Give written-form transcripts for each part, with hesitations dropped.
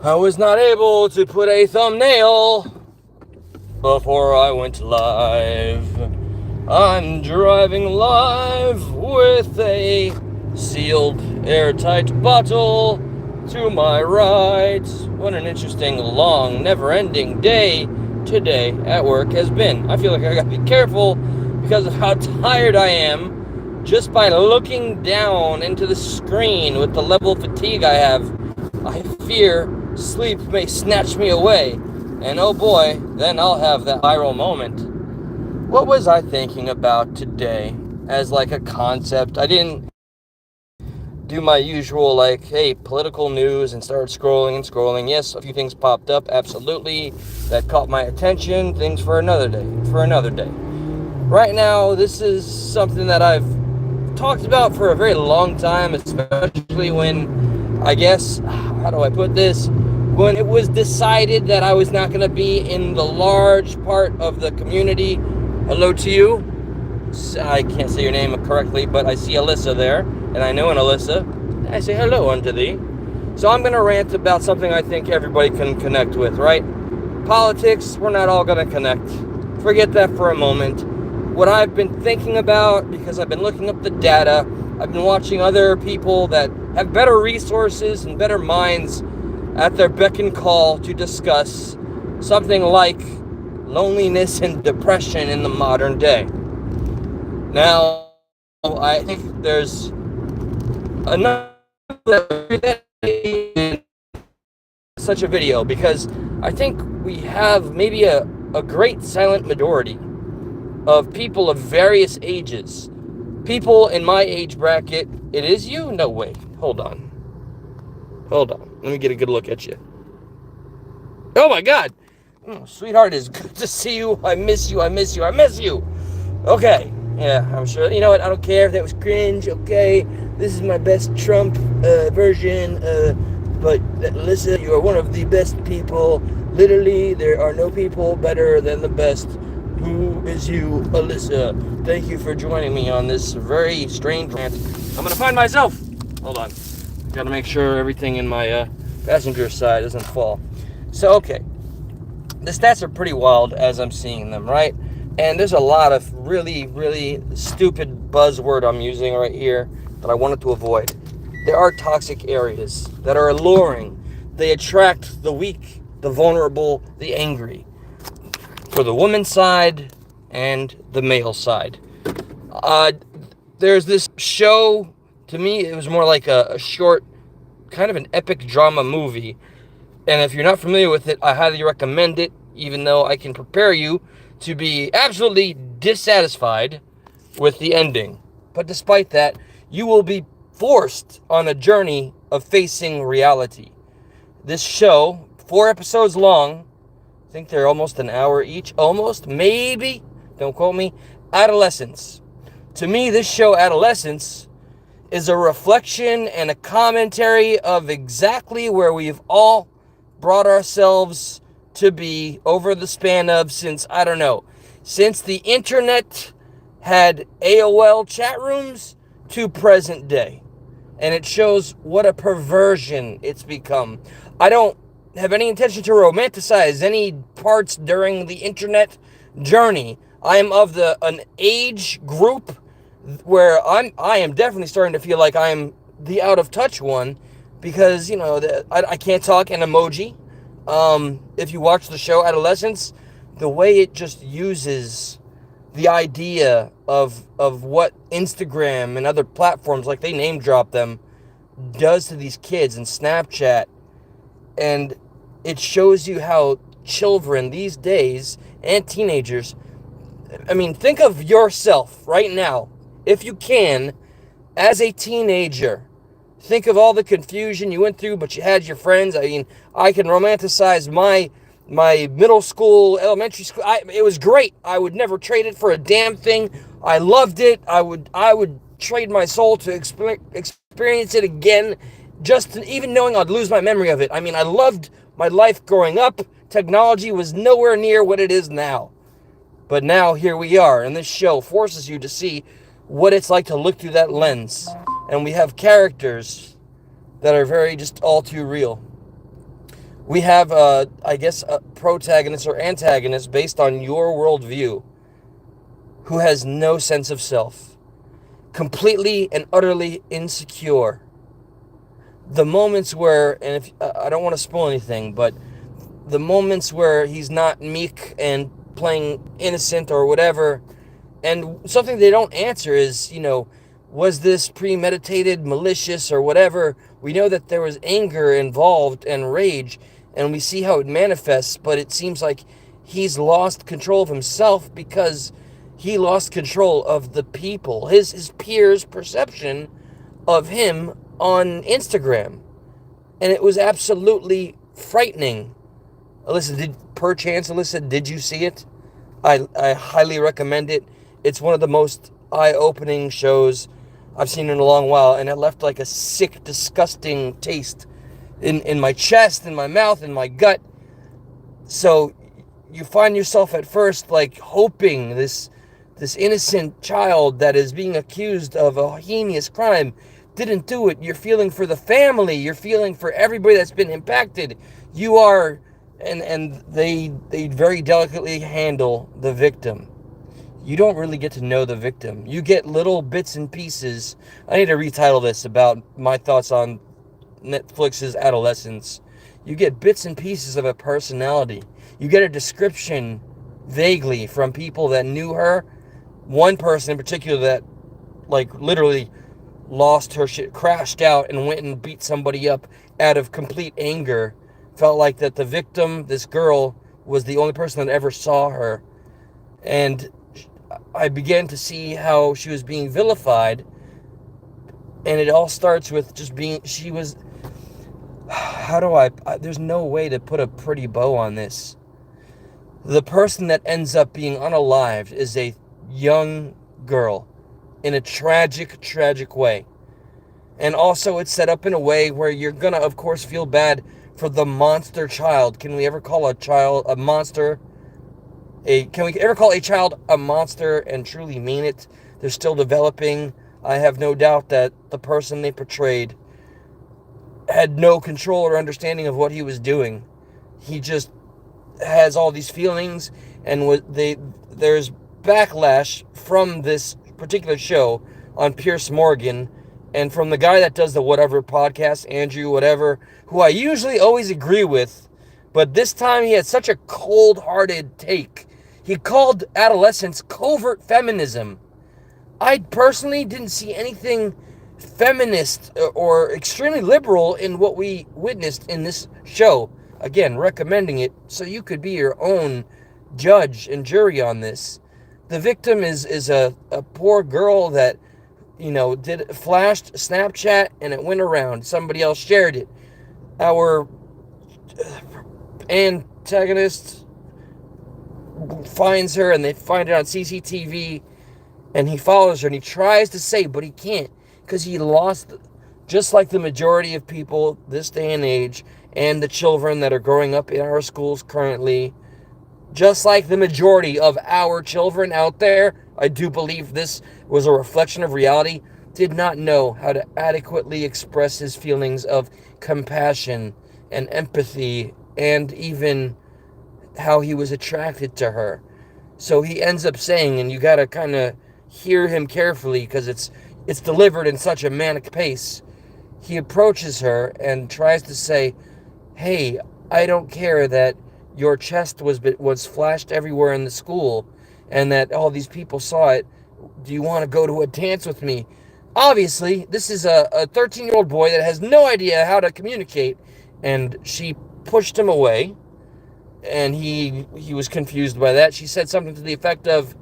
I was not able to put a thumbnail before I went live. I'm driving live with a sealed, airtight bottle to my right. What an interesting, long, never-ending day today at work has been. I feel like I gotta be careful because of how tired I am just by looking down into the screen with the level of fatigue I have. I fear sleep may snatch me away, and oh boy, then I'll have that viral moment. What was I thinking about today as like a concept? I didn't do my usual like, hey, political news and start scrolling and scrolling. Yes, a few things popped up, absolutely, that caught my attention. Things for another day, Right now, this is something that I've talked about for a very long time, especially when, I guess, how do I put this? When it was decided that I was not going to be in the large part of the community. Hello to you. I can't say your name correctly, but I see Alyssa there, and I know an Alyssa. I say hello unto thee. So I'm going to rant about something I think everybody can connect with, right? Politics, we're not all going to connect. Forget that for a moment. What I've been thinking about, because I've been looking up the data, I've been watching other people that have better resources and better minds at their beck and call to discuss something like loneliness and depression in the modern day. Now, I think there's enough such a video because I think we have maybe a great silent majority of people of various ages. People in my age bracket. It is you? No, wait. Hold on. Let me get a good look at you. Oh my God. Sweetheart, it's good to see you. I miss you. Okay. Yeah, I'm sure. You know what? I don't care if that was cringe. Okay. This is my best Trump version. But Alyssa, you are one of the best people. Literally, there are no people better than the best. Who is you, Alyssa? Thank you for joining me on this very strange rant. I'm going to find myself. Hold on. Got to make sure everything in my passenger side doesn't fall. So, okay. The stats are pretty wild as I'm seeing them, right? And there's a lot of really, really stupid buzzword I'm using right here that I wanted to avoid. There are toxic areas that are alluring. They attract the weak, the vulnerable, the angry. For the woman's side and the male side. There's this show, to me, it was more like a short, kind of an epic drama movie. And if you're not familiar with it, I highly recommend it, even though I can prepare you to be absolutely dissatisfied with the ending. But despite that, you will be forced on a journey of facing reality. This show, 4 episodes long, I think they're almost an hour each. Almost, maybe, don't quote me. Adolescence. To me, this show, Adolescence, is a reflection and a commentary of exactly where we've all brought ourselves to be over the span of since the internet had AOL chat rooms to present day. And it shows what a perversion it's become. I don't have any intention to romanticize any parts during the internet journey. I am of an age group where I am definitely starting to feel like I'm the out of touch one because I can't talk in emoji. If you watch the show Adolescence, the way it just uses the idea of what Instagram and other platforms, like they name drop them, does to these kids and Snapchat. And it shows you how children these days and teenagers, think of yourself right now, if you can, as a teenager. Think of all the confusion you went through, but you had your friends. I can romanticize my middle school, elementary school. It was great. I would never trade it for a damn thing. I loved it. I would trade my soul to experience it again, even knowing I'd lose my memory of it. I loved my life growing up. Technology was nowhere near what it is now. But now here we are, and this show forces you to see what it's like to look through that lens. And we have characters that are very just all too real. We have, I guess, a protagonist or antagonist based on your worldview who has no sense of self, completely and utterly insecure. The moments where, and if I don't want to spoil anything, but the moments where he's not meek and playing innocent or whatever, and something they don't answer is, was this premeditated, malicious, or whatever? We know that there was anger involved and rage, and we see how it manifests, but it seems like he's lost control of himself because he lost control of the people, his peers' perception of him on Instagram. And it was absolutely frightening. Alyssa, did you see it? I highly recommend it. It's one of the most eye-opening shows I've seen in a long while, and it left like a sick, disgusting taste in my chest, in my mouth, in my gut. So you find yourself at first like hoping this innocent child that is being accused of a heinous crime didn't do it. You're feeling for the family. You're feeling for everybody that's been impacted. You are, and they very delicately handle the victim. You don't really get to know the victim. You get little bits and pieces. I need to retitle this about my thoughts on Netflix's Adolescence. You get bits and pieces of a personality. You get a description vaguely from people that knew her. One person in particular that, like, literally lost her shit, crashed out, and went and beat somebody up out of complete anger. Felt like that the victim, this girl, was the only person that ever saw her. And I began to see how she was being vilified. And it all starts with just being, she was, there's no way to put a pretty bow on this. The person that ends up being unalived is a young girl in a tragic, tragic way. And also it's set up in a way where you're gonna, of course, feel bad for the monster child. Can we ever call a child a monster? Can we ever call a child a monster and truly mean it? They're still developing. I have no doubt that the person they portrayed had no control or understanding of what he was doing. He just has all these feelings, and there's backlash from this particular show on Pierce Morgan and from the guy that does the Whatever podcast, Andrew Whatever, who I usually always agree with, but this time he had such a cold-hearted take. He called Adolescence covert feminism. I personally didn't see anything feminist or extremely liberal in what we witnessed in this show. Again, recommending it so you could be your own judge and jury on this. The victim is a poor girl that, flashed Snapchat and it went around. Somebody else shared it. Our antagonist finds her and they find it on CCTV, and he follows her and he tries to say, but he can't, because he lost, just like the majority of people this day and age, and the children that are growing up in our schools currently, just like the majority of our children out there, I do believe this was a reflection of reality, did not know how to adequately express his feelings of compassion and empathy, and even how he was attracted to her. So he ends up saying, and you gotta kind of hear him carefully because it's delivered in such a manic pace. He approaches her and tries to say, hey, I don't care that your chest was flashed everywhere in the school and that all these people saw it. Do you want to go to a dance with me? Obviously, this is a 13-year-old boy that has no idea how to communicate, and she pushed him away, and he was confused by that. She said something to the effect of,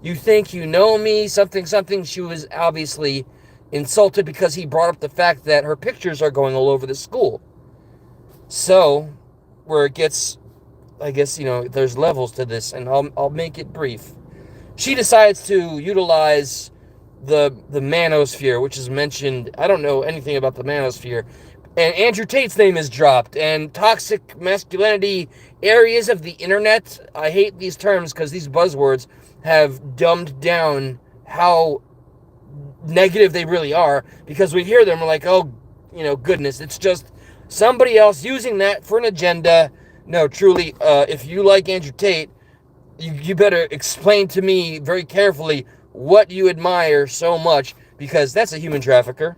you think you know me, something. She was obviously insulted because he brought up the fact that her pictures are going all over the school. So, where it gets, I guess, there's levels to this, and I'll make it brief. She decides to utilize the manosphere, which is mentioned. I don't know anything about the manosphere. And Andrew Tate's name is dropped, and toxic masculinity areas of the internet. I hate these terms because these buzzwords have dumbed down how negative they really are, because we hear them, we're like, oh, goodness, it's just somebody else using that for an agenda. No, truly, if you like Andrew Tate, you better explain to me very carefully what you admire so much, because that's a human trafficker.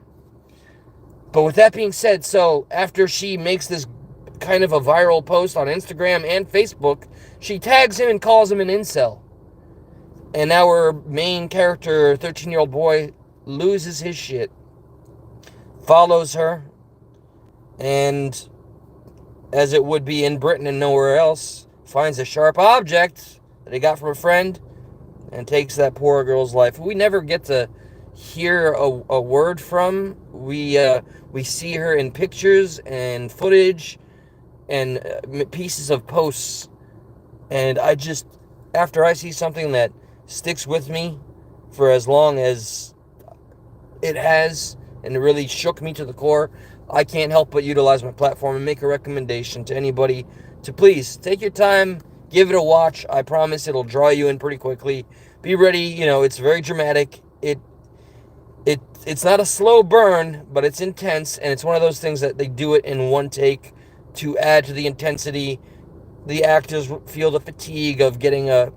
But with that being said, so after she makes this kind of a viral post on Instagram and Facebook, she tags him and calls him an incel. And our main character, 13-year-old boy, loses his shit, follows her, and as it would be in Britain and nowhere else, finds a sharp object that he got from a friend and takes that poor girl's life. We never get to hear a word from. We see her in pictures and footage and pieces of posts, and I just, after I see something that sticks with me for as long as it has, and it really shook me to the core, I can't help but utilize my platform and make a recommendation to anybody to please take your time, give it a watch. I promise it'll draw you in pretty quickly. Be ready, it's very dramatic. It's not a slow burn, but it's intense, and it's one of those things that they do it in one take to add to the intensity. The actors feel the fatigue of getting a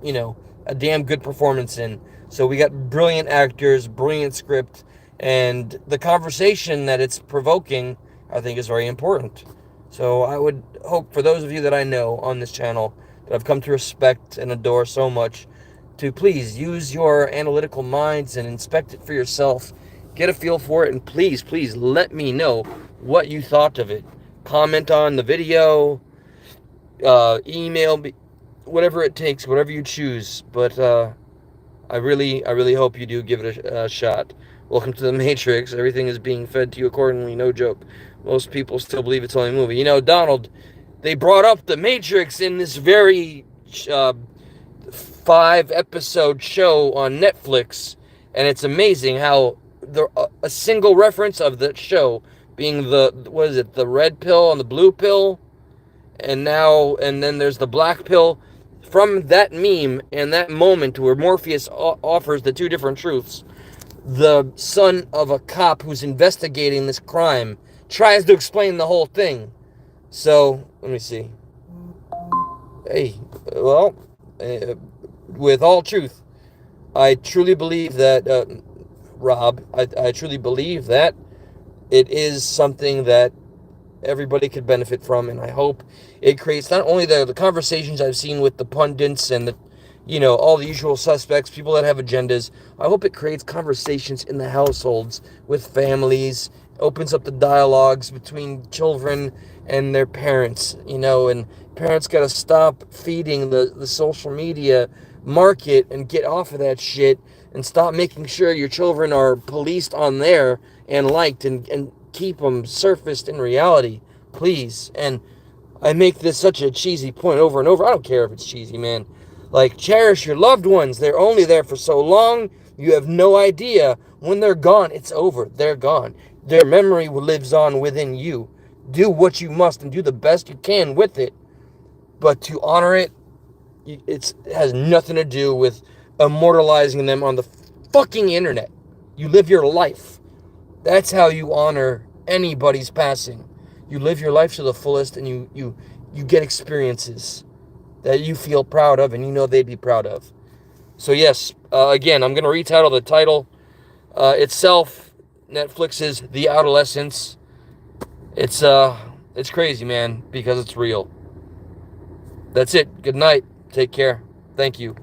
damn good performance in. So we got brilliant actors, brilliant script, and the conversation that it's provoking, I think, is very important. So I would hope for those of you that I know on this channel that I've come to respect and adore so much to please use your analytical minds and inspect it for yourself. Get a feel for it, and please let me know what you thought of it. Comment on the video, email me, whatever it takes, whatever you choose. But I really hope you do give it a shot. Welcome to the Matrix. Everything is being fed to you accordingly. No joke. Most people still believe it's only a movie. Donald, they brought up the Matrix in this very 5-episode show on Netflix, and it's amazing how a single reference of the show being the red pill and the blue pill, and then there's the black pill. From that meme and that moment where Morpheus offers the two different truths, the son of a cop who's investigating this crime tries to explain the whole thing. So, let me see. Hey, well, with all truth, I truly believe that, Rob, I truly believe that it is something that everybody could benefit from, and I hope it creates not only the conversations I've seen with the pundits and all the usual suspects, people that have agendas. I hope it creates conversations in the households with families, opens up the dialogues between children and their parents, and parents got to stop feeding the social media market and get off of that shit and stop making sure your children are policed on there and liked and keep them surfaced in reality, please. And I make this such a cheesy point over and over. I don't care if it's cheesy, man. Like, cherish your loved ones. They're only there for so long. You have no idea. When they're gone, it's over. They're gone. Their memory lives on within you. Do what you must and do the best you can with it. But to honor it, it has nothing to do with immortalizing them on the fucking internet. You live your life. That's how you honor anybody's passing. You live your life to the fullest, and you get experiences that you feel proud of and they'd be proud of. So yes, again, I'm going to retitle the title itself, Netflix's The Adolescence. It's crazy, man, because it's real. That's it. Good night. Take care. Thank you.